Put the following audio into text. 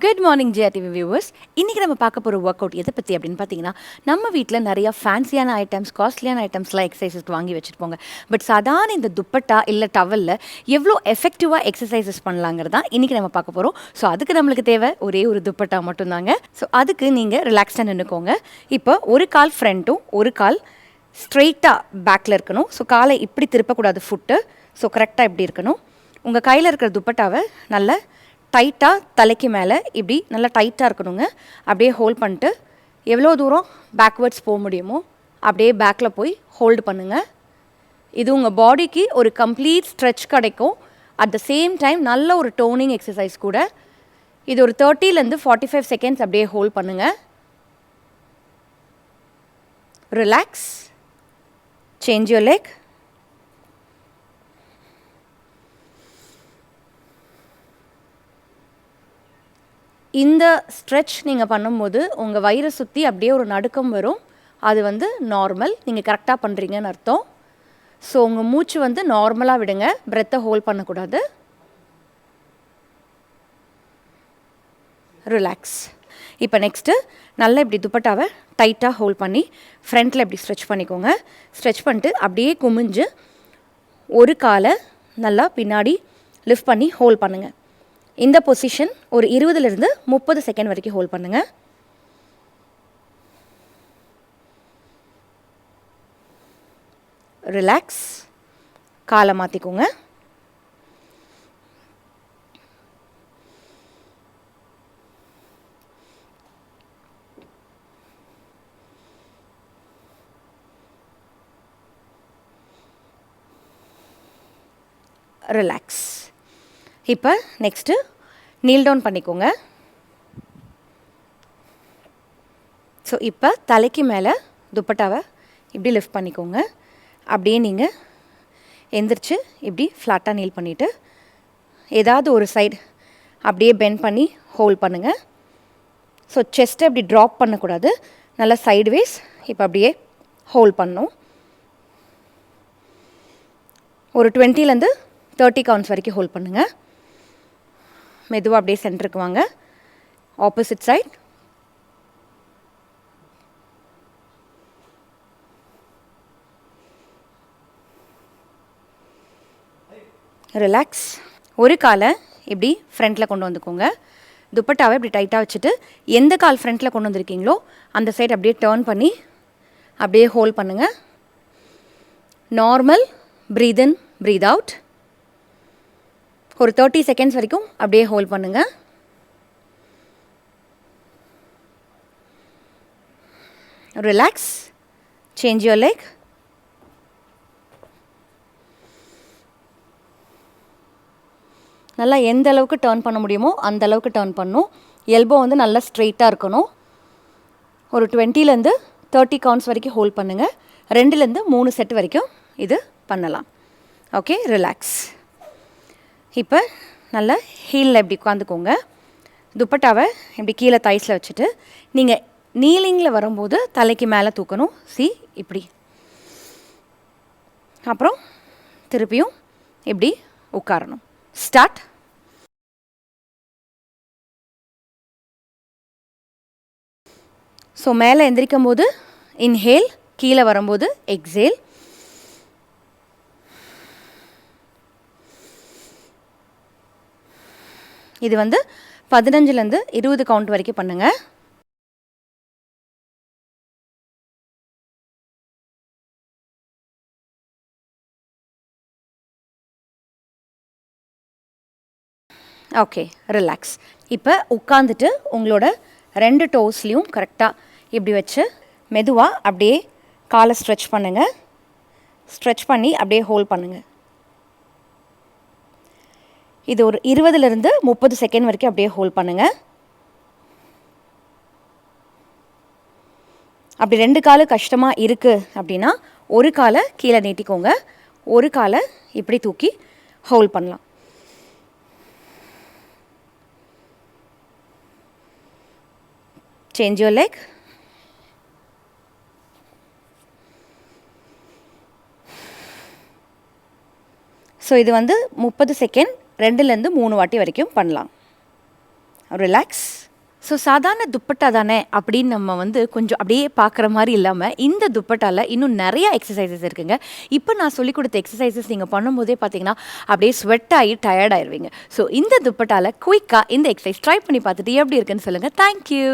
Good morning ஜிஆர்டிவி viewers. இன்றைக்கி நம்ம பார்க்க போகிற ஒர்க் அவுட் எதை பற்றி அப்படின்னு பார்த்தீங்கன்னா, நம்ம வீட்டில் நிறையா ஃபேன்சியான ஐட்டம்ஸ், காஸ்ட்லியான ஐட்டம்ஸ்லாம் எக்ஸசைசஸ்க்கு வாங்கி வச்சுருப்போங்க. பட் சாதாரண இந்த துப்பட்டா இல்லை டவலில் எவ்வளோ எஃபெக்டிவாக எக்ஸசைசஸ் பண்ணலாங்கிறது தான் இன்றைக்கி நம்ம பார்க்க போகிறோம். ஸோ அதுக்கு நம்மளுக்கு தேவை ஒரே ஒரு துப்பட்டா மட்டும்தாங்க. ஸோ அதுக்கு நீங்கள் ரிலாக்ஸ்டாக நின்றுக்கோங்க. இப்போ ஒரு கால் ஃப்ரண்ட்டும் ஒரு கால் ஸ்ட்ரெயிட்டாக பேக்கில் இருக்கணும். ஸோ காலை இப்படி திருப்பக்கூடாது ஃபுட்டு. ஸோ கரெக்டாக இப்படி இருக்கணும். உங்கள் கையில் இருக்கிற துப்பட்டாவை நல்ல டைட்டாக தலைக்கு மேலே இப்படி நல்லா டைட்டாக இருக்கணுங்க. அப்படியே ஹோல்ட் பண்ணிட்டு எவ்வளோ தூரம் பேக்வேர்ட்ஸ் போக முடியுமோ அப்படியே பேக்கில் போய் ஹோல்டு பண்ணுங்கள். இது உங்கள் பாடிக்கு ஒரு கம்ப்ளீட் ஸ்ட்ரெச் கிடைக்கும். அட் த சேம் டைம் நல்ல ஒரு டோனிங் எக்ஸசைஸ் கூட. இது ஒரு 30லேருந்து 45 செகண்ட்ஸ் அப்படியே ஹோல்ட் பண்ணுங்கள். ரிலாக்ஸ். Change your leg. இந்த ஸ்ட்ரெச் நீங்கள் பண்ணும்போது உங்கள் வயிறை சுற்றி அப்படியே ஒரு நடுக்கம் வரும். அது நார்மல், நீங்கள் கரெக்டாக பண்ணுறீங்கன்னு அர்த்தம். ஸோ உங்கள் மூச்சு நார்மலாக விடுங்க. பிரெத்தை ஹோல்ட் பண்ணக்கூடாது. ரிலாக்ஸ். இப்போ நெக்ஸ்ட்டு நல்லா இப்படி துப்பட்டாவை டைட்டாக ஹோல்ட் பண்ணி ஃப்ரண்ட்டில் இப்படி ஸ்ட்ரெச் பண்ணிக்கோங்க. ஸ்ட்ரெச் பண்ணிட்டு அப்படியே குமிஞ்சு ஒரு காலை நல்லா பின்னாடி லிஃப்ட் பண்ணி ஹோல்ட் பண்ணுங்கள். இந்த பொசிஷன் ஒரு 20லேருந்து 30 செகண்ட் வரைக்கும் ஹோல்ட் பண்ணுங்கள். ரிலாக்ஸ். காலை மாற்றிக்கோங்க. ரிலாக்ஸ். இப்போ நெக்ஸ்ட்டு நீல் டவுன் பண்ணிக்கோங்க. ஸோ இப்போ தலைக்கு மேலே துப்பட்டாவை இப்படி லிஃப்ட் பண்ணிக்கோங்க. அப்படியே நீங்கள் எந்திரிச்சு இப்படி ஃப்ளாட்டாக நீல் பண்ணிவிட்டு ஏதாவது ஒரு சைடு அப்படியே பெண்ட் பண்ணி ஹோல்ட் பண்ணுங்கள். ஸோ செஸ்ட்டை இப்படி ட்ராப் பண்ணக்கூடாது. நல்லா சைட்வேஸ் இப்போ அப்படியே ஹோல்ட் பண்ணணும். ஒரு 20லேருந்து 30 கவுண்ட்ஸ் வரைக்கும் ஹோல்ட் பண்ணுங்கள். மெதுவாக அப்படியே சென்டருக்கு வாங்க. Opposite side. ரிலாக்ஸ். ஒரு காலை இப்படி ஃப்ரண்ட்டில் கொண்டு வந்துக்கோங்க. துப்பட்டாவை இப்படி டைட்டாக வச்சுட்டு எந்த கால் ஃப்ரண்ட்டில் கொண்டு வந்திருக்கீங்களோ அந்த சைட் அப்படியே டேர்ன் பண்ணி அப்படியே ஹோல்ட் பண்ணுங்கள். Normal breath in breathe out. ஒரு 30 செகண்ட்ஸ் வரைக்கும் அப்படியே ஹோல்ட் பண்ணுங்கள். ரிலாக்ஸ். Change your leg. நல்லா எந்த அளவுக்கு டேர்ன் பண்ண முடியுமோ அந்த அளவுக்கு டேர்ன் பண்ணணும். எல்போ நல்லா ஸ்ட்ரெயிட்டாக இருக்கணும். ஒரு 20லேருந்து 30 கவுண்ட்ஸ் வரைக்கும் ஹோல்ட் பண்ணுங்கள். 2லேருந்து 3 செட் வரைக்கும் இது பண்ணலாம். Okay, relax. இப்போ நல்லா ஹீலில் இப்படி உட்காந்துக்கோங்க. துப்பட்டாவை இப்படி கீழே தைஸில் வச்சுட்டு நீங்கள் நீலிங்கில் வரும்போது தலைக்கு மேலே தூக்கணும். இப்படி. அப்புறம் திருப்பியும் இப்படி உட்காரணும். ஸ்டார்ட். ஸோ மேலே எந்திரிக்கும் போது இன்ஹேல், கீழே வரும்போது எக்ஸேல். இது 15லேருந்து 20 கவுண்ட் வரைக்கும் பண்ணுங்கள். Okay, relax. இப்போ உட்காந்துட்டு உங்களோட 2 டோஸ்லேயும் கரெக்டாக இப்படி வச்சு மெதுவாக அப்படியே காலை ஸ்ட்ரெச் பண்ணுங்கள். ஸ்ட்ரெச் பண்ணி அப்படியே ஹோல்ட் பண்ணுங்கள். இது ஒரு 20லேருந்து 30 செகண்ட் வரைக்கும் அப்படியே ஹோல்ட் பண்ணுங்கள். அப்படி 2 காலு கஷ்டமாக இருக்குது அப்படின்னா ஒரு காலை கீழே நீட்டிக்கோங்க. ஒரு காலை இப்படி தூக்கி ஹோல்ட் பண்ணலாம். Change your leg. ஸோ இது 30 செகண்ட் 2லேருந்து 3 வாட்டி வரைக்கும் பண்ணலாம். ரிலாக்ஸ். ஸோ சாதாரண துப்பட்டா தானே அப்படின்னு நம்ம வந்து கொஞ்சம் அப்படியே பார்க்குற மாதிரி இல்லாமல் இந்த துப்பட்டாவில் இன்னும் நிறைய எக்ஸசைசஸ் இருக்குங்க. இப்போ நான் சொல்லிக் கொடுத்த எக்ஸசைசஸ் நீங்கள் பண்ணும்போதே பார்த்தீங்கன்னா அப்படியே ஸ்வெட் ஆகி டயர்ட் ஆயிடுவீங்க. ஸோ இந்த துப்பட்டாவில் குயிக்காக இந்த எக்ஸசைஸ் ட்ரை பண்ணி பார்த்துட்டு எப்படி இருக்குன்னு சொல்லுங்கள். தேங்க்யூ.